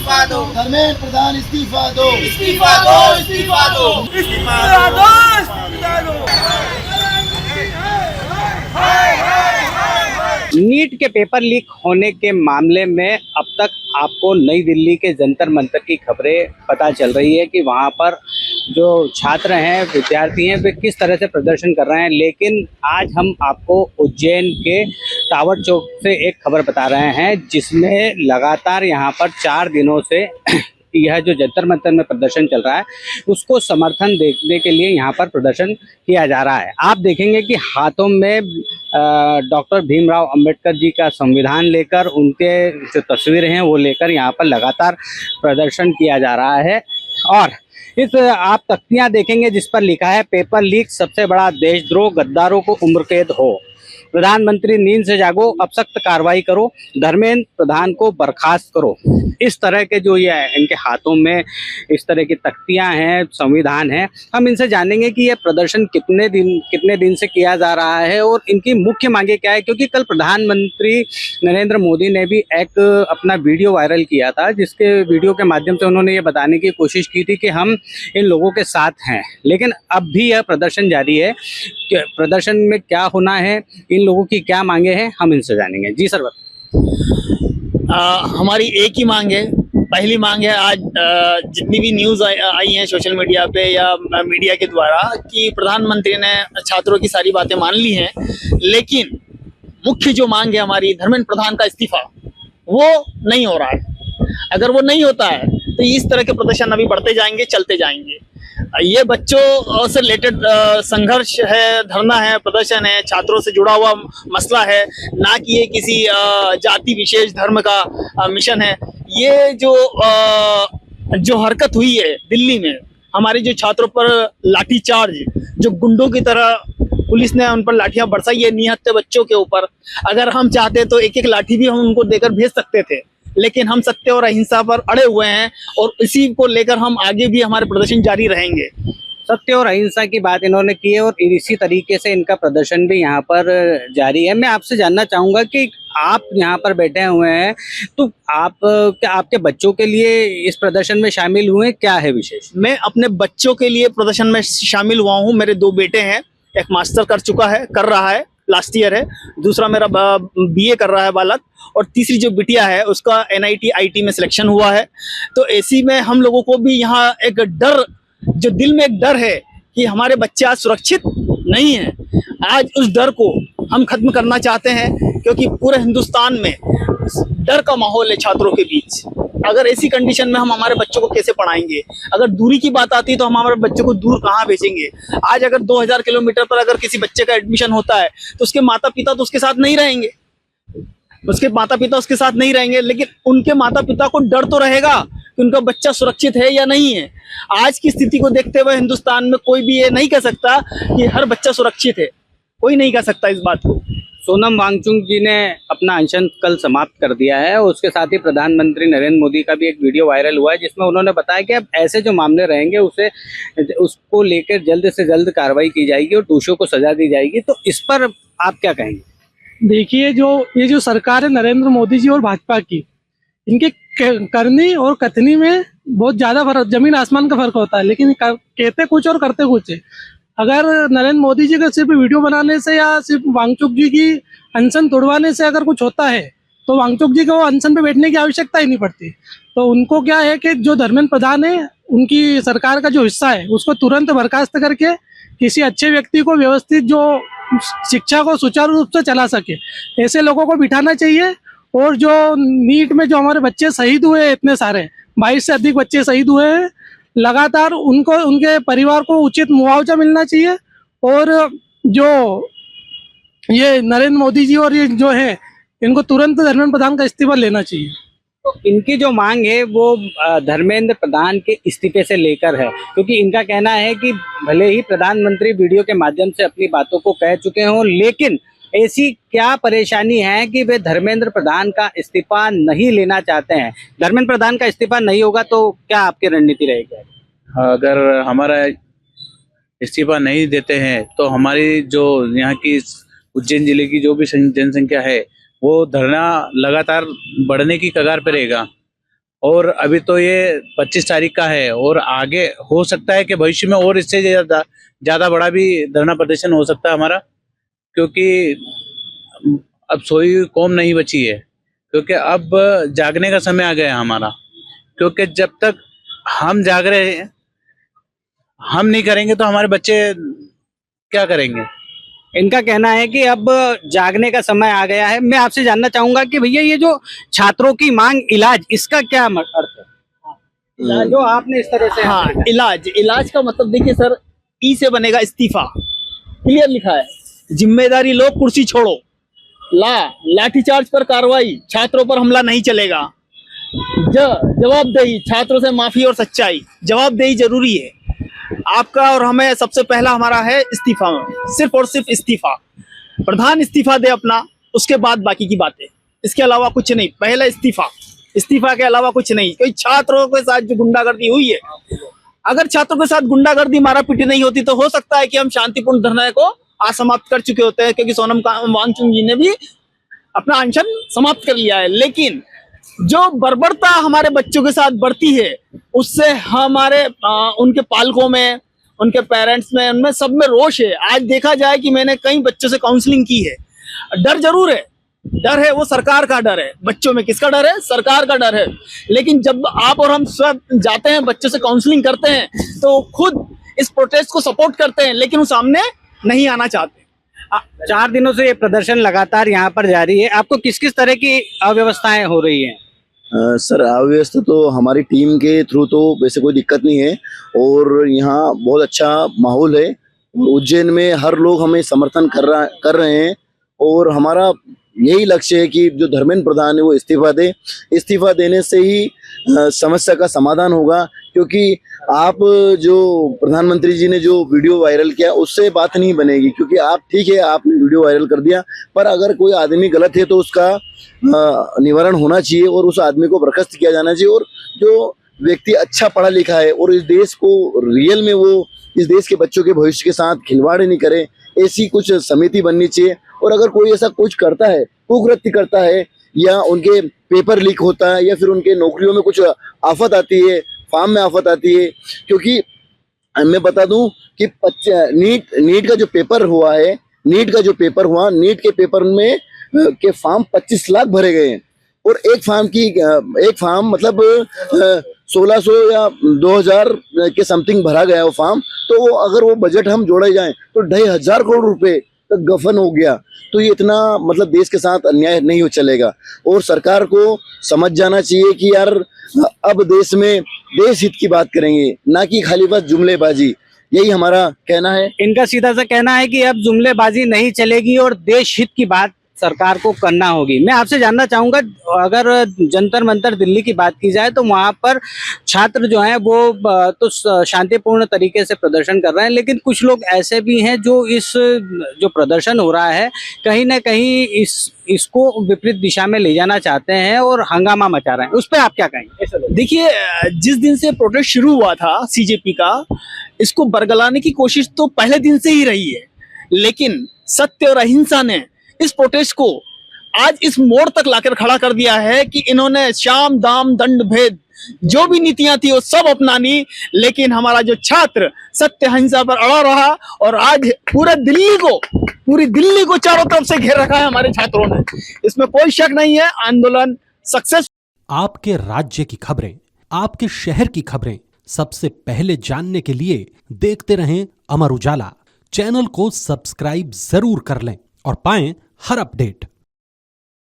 इस्तीफा दो, धर्मेंद्र प्रधान इस्तीफा दो, इस्तीफा दो, इस्तीफा दो, इस्तीफा दो, इस्तीफा दो। नीट के पेपर लीक होने के मामले में अब तक आपको नई दिल्ली के जंतर मंतर की खबरें पता चल रही है कि वहां पर जो छात्र हैं, विद्यार्थी हैं, वे किस तरह से प्रदर्शन कर रहे हैं। लेकिन आज हम आपको उज्जैन के टावर चौक से एक खबर बता रहे हैं जिसमें लगातार यहां पर 4 दिनों से यह जो जंतर मंतर में प्रदर्शन चल रहा है उसको समर्थन देने के लिए यहाँ पर प्रदर्शन किया जा रहा है। आप देखेंगे कि हाथों में डॉक्टर भीमराव अंबेडकर जी का संविधान लेकर, उनके जो तस्वीरें हैं वो लेकर यहाँ पर लगातार प्रदर्शन किया जा रहा है। और इस आप तख्तियाँ देखेंगे जिस पर लिखा है पेपर लीक सबसे बड़ा देशद्रोह, गद्दारों को उम्र कैद हो, प्रधानमंत्री नींद से जागो, अब सख्त कार्रवाई करो, धर्मेंद्र प्रधान को बर्खास्त करो। इस तरह के जो ये इनके हाथों में इस तरह की तख्तियां हैं, संविधान है। हम इनसे जानेंगे कि ये प्रदर्शन कितने दिन से किया जा रहा है और इनकी मुख्य मांगे क्या है, क्योंकि कल प्रधानमंत्री नरेंद्र मोदी ने भी एक अपना वीडियो वायरल किया था जिसके वीडियो के माध्यम से उन्होंने ये बताने की कोशिश की थी कि हम इन लोगों के साथ हैं। लेकिन अब भी यह प्रदर्शन जारी है। प्रदर्शन में क्या होना है, इन लोगों की क्या मांगे हैं, हम इनसे जानेंगे। जी सर। हमारी एक ही मांग है। पहली मांग है, आज जितनी भी न्यूज़ आई हैं सोशल मीडिया पे या मीडिया के द्वारा कि प्रधानमंत्री ने छात्रों की सारी बातें मान ली हैं, लेकिन मुख्य जो मांग है हमारी, धर्मेंद्र प्रधान का इस्तीफा, वो नहीं हो रहा है। अगर वो नहीं होता है तो इस तरह के प्रदर्शन अभी बढ़ते जाएंगे, चलते जाएंगे। ये बच्चों से रिलेटेड संघर्ष है, धरना है, प्रदर्शन है, छात्रों से जुड़ा हुआ मसला है, ना कि ये किसी जाति विशेष धर्म का मिशन है। ये जो हरकत हुई है दिल्ली में, हमारे जो छात्रों पर लाठीचार्ज, जो गुंडों की तरह पुलिस ने उन पर लाठियां बरसाई है निहत्थे बच्चों के ऊपर। अगर हम चाहते तो एक लाठी भी हम उनको देकर भेज सकते थे, लेकिन हम सत्य और अहिंसा पर अड़े हुए हैं और इसी को लेकर हम आगे भी हमारे प्रदर्शन जारी रहेंगे। सत्य और अहिंसा की बात इन्होंने की है और इसी तरीके से इनका प्रदर्शन भी यहाँ पर जारी है। मैं आपसे जानना चाहूँगा कि आप यहाँ पर बैठे हुए हैं तो आप क्या आपके बच्चों के लिए इस प्रदर्शन में शामिल हुए, क्या है विशेष? मैं अपने बच्चों के लिए प्रदर्शन में शामिल हुआ हूँ। मेरे 2 बेटे हैं, एक मास्टर कर रहा है, लास्ट ईयर है, दूसरा मेरा BA कर रहा है बालक, और तीसरी जो बिटिया है उसका NIT IT में सिलेक्शन हुआ है। तो ऐसी में हम लोगों को भी यहाँ एक डर, जो दिल में एक डर है कि हमारे बच्चे आज सुरक्षित नहीं हैं, आज उस डर को हम खत्म करना चाहते हैं, क्योंकि पूरे हिंदुस्तान में डर का माहौल है छात्रों के बीच। अगर ऐसी कंडीशन में हम हमारे बच्चों को कैसे पढ़ाएंगे? अगर दूरी की बात आती है तो हम हमारे बच्चों को दूर कहाँ भेजेंगे? आज अगर 2000 किलोमीटर पर अगर किसी बच्चे का एडमिशन होता है तो उसके माता पिता तो उसके साथ नहीं रहेंगे, लेकिन उनके माता पिता को डर तो रहेगा कि उनका बच्चा सुरक्षित है या नहीं है। आज की स्थिति को देखते हुए हिंदुस्तान में कोई भी ये नहीं कह सकता कि हर बच्चा सुरक्षित है, कोई नहीं कह सकता इस बात को। सोनम वांगचुक जी ने अपना अनशन कल समाप्त कर दिया है। उसके साथ ही प्रधानमंत्री नरेंद्र मोदी का भी एक वीडियो वायरल हुआ है जिसमें उन्होंने बताया कि अब ऐसे जो मामले रहेंगे उसको लेकर जल्द से जल्द कार्रवाई की जाएगी और दोषियों को सजा दी जाएगी। तो इस पर आप क्या कहेंगे? देखिए, ये जो सरकार है नरेंद्र मोदी जी और भाजपा की, इनके करनी और कथनी में बहुत ज़्यादा फर्क, जमीन आसमान का फर्क होता है, लेकिन कहते कुछ और करते कुछ है। अगर नरेंद्र मोदी जी का सिर्फ वीडियो बनाने से या सिर्फ वांगचुक जी की अनशन तोड़वाने से अगर कुछ होता है तो वांगचुक जी को अनशन पे बैठने की आवश्यकता ही नहीं पड़ती। तो उनको क्या है कि जो धर्मेंद्र प्रधान है, उनकी सरकार का जो हिस्सा है उसको तुरंत बर्खास्त करके किसी अच्छे व्यक्ति को व्यवस्थित, जो शिक्षा को सुचारू रूप से चला सके, ऐसे लोगों को बिठाना चाहिए। और जो नीट में जो हमारे बच्चे शहीद हुए हैं, इतने सारे 22 से अधिक बच्चे शहीद हुए हैं, लगातार उनको, उनके परिवार को उचित मुआवजा मिलना चाहिए। और जो ये नरेंद्र मोदी जी और ये जो है, इनको तुरंत धर्मेंद्र प्रधान का इस्तीफा लेना चाहिए। तो इनकी जो मांग है वो धर्मेंद्र प्रधान के इस्तीफे से लेकर है, क्योंकि इनका कहना है कि भले ही प्रधानमंत्री वीडियो के माध्यम से अपनी बातों को कह चुके हों, लेकिन ऐसी क्या परेशानी है कि वे धर्मेंद्र प्रधान का इस्तीफा नहीं लेना चाहते हैं। धर्मेंद्र प्रधान का इस्तीफा नहीं होगा तो क्या आपकी रणनीति रहेगी? अगर हमारा इस्तीफा नहीं देते हैं तो हमारी जो यहाँ की उज्जैन जिले की जो भी जनसंख्या है वो धरना लगातार बढ़ने की कगार पे रहेगा। और अभी तो ये 25 तारीख का है और आगे हो सकता है कि भविष्य में और इससे ज़्यादा बड़ा भी धरना प्रदर्शन हो सकता है हमारा, क्योंकि अब सोई हुई कौम नहीं बची है, क्योंकि अब जागने का समय आ गया है हमारा। क्योंकि जब तक हम जाग रहे हैं, हम नहीं करेंगे तो हमारे बच्चे क्या करेंगे। इनका कहना है कि अब जागने का समय आ गया है। मैं आपसे जानना चाहूंगा कि भैया ये जो छात्रों की मांग इलाज, इसका क्या अर्थ है जो आपने इस तरह से? हाँ, इलाज का मतलब देखिए सर, ई से बनेगा इस्तीफा, क्लियर लिखा है। जिम्मेदारी लो, कुर्सी छोड़ो, लाठीचार्ज पर कार्रवाई, छात्रों पर हमला नहीं चलेगा। जवाबदेही, छात्रों से माफी और सच्चाई। जवाबदेही जरूरी है आपका और हमें। सबसे पहला हमारा है इस्तीफा, सिर्फ और सिर्फ इस्तीफा। प्रधान इस्तीफा दे अपना, उसके बाद बाकी की बातें, इसके अलावा कुछ नहीं। पहला इस्तीफा के अलावा कुछ नहीं। कोई छात्रों के साथ जो गुंडागर्दी हुई है, अगर छात्रों के साथ गुंडागर्दी मारा पीटी नहीं होती तो हो सकता है कि हम शांतिपूर्ण धरना को आज समाप्त कर चुके होते हैं, क्योंकि सोनम वांगचुक जी ने भी अपना अनशन समाप्त कर लिया है। लेकिन जो बर्बरता हमारे बच्चों के साथ बढ़ती है, उससे हमारे उनके पालकों में, उनके पेरेंट्स में, उनमें सब में रोष है। आज देखा जाए कि मैंने कई बच्चों से काउंसलिंग की है। डर जरूर है, डर है वो सरकार का डर है। बच्चों में किसका डर है? सरकार का डर है। लेकिन जब आप और हम सब जाते हैं, बच्चों से काउंसलिंग करते हैं, तो खुद इस प्रोटेस्ट को सपोर्ट करते हैं, लेकिन वो सामने नहीं आना चाहते। 4 दिनों से ये प्रदर्शन लगातार यहाँ पर जारी है। आपको किस किस तरह की अव्यवस्थाएं हो रही हैं? सर, अव्यवस्था तो हमारी टीम के थ्रू तो वैसे कोई दिक्कत नहीं है और यहाँ बहुत अच्छा माहौल है। उज्जैन में हर लोग हमें समर्थन कर रहे हैं और हमारा यही लक्ष्य है कि जो धर्मेंद्र प्रधान है वो इस्तीफा दे। इस्तीफा देने से ही समस्या का समाधान होगा, क्योंकि आप जो प्रधानमंत्री जी ने जो वीडियो वायरल किया उससे बात नहीं बनेगी। क्योंकि आप ठीक है, आपने वीडियो वायरल कर दिया, पर अगर कोई आदमी गलत है तो उसका निवारण होना चाहिए और उस आदमी को बर्खास्त किया जाना चाहिए। और जो व्यक्ति अच्छा पढ़ा लिखा है और इस देश को रियल में वो इस देश के बच्चों के भविष्य के साथ खिलवाड़ नहीं करे, ऐसी कुछ समिति बननी चाहिए। और अगर कोई ऐसा कुछ करता है, कुकृत्य करता है, या उनके पेपर लीक होता है, या फिर उनके नौकरियों में कुछ आफत आती है, फार्म में आफत आती है। क्योंकि मैं बता दूं कि नीट का जो पेपर हुआ, नीट के पेपर में के फॉर्म 25 लाख भरे गए हैं और एक फॉर्म मतलब 1600 या 2000 के समथिंग भरा गया वो फॉर्म। तो अगर वो बजट हम जोड़े जाएं तो 2500 करोड़ रुपए तक गफन हो गया। तो ये इतना मतलब देश के साथ अन्याय नहीं हो चलेगा और सरकार को समझ जाना चाहिए कि यार अब देश में देश हित की बात करेंगे, ना कि खाली बस जुमलेबाजी। यही हमारा कहना है। इनका सीधा सा कहना है कि अब जुमलेबाजी नहीं चलेगी और देश हित की बात सरकार को करना होगी। मैं आपसे जानना चाहूंगा, अगर जंतर मंतर दिल्ली की बात की जाए तो वहां पर छात्र जो हैं वो तो शांतिपूर्ण तरीके से प्रदर्शन कर रहे हैं, लेकिन कुछ लोग ऐसे भी हैं जो इस जो प्रदर्शन हो रहा है कहीं ना कहीं इसको विपरीत दिशा में ले जाना चाहते हैं और हंगामा मचा रहे हैं। उस पर आप क्या कहेंगे? देखिए, जिस दिन से प्रोटेस्ट शुरू हुआ था सीजेपी का, इसको बरगलाने की कोशिश तो पहले दिन से ही रही है, लेकिन सत्य और अहिंसा ने इस प्रोटेस्ट को आज इस मोड़ तक लाकर खड़ा कर दिया है कि इन्होंने शाम दाम दंड भेद जो भी नीतियां थी वो सब अपनानी, लेकिन हमारा जो छात्र सत्य अहिंसा पर अड़ा रहा और आज पूरी दिल्ली को चारों तरफ से घेर रखा है हमारे छात्रों ने। इसमें कोई शक नहीं है, आंदोलन सक्सेस। आपके राज्य की खबरें, आपके शहर की खबरें सबसे पहले जानने के लिए देखते रहें अमर उजाला। चैनल को सब्सक्राइब जरूर कर लें और पाएं हर अपडेट।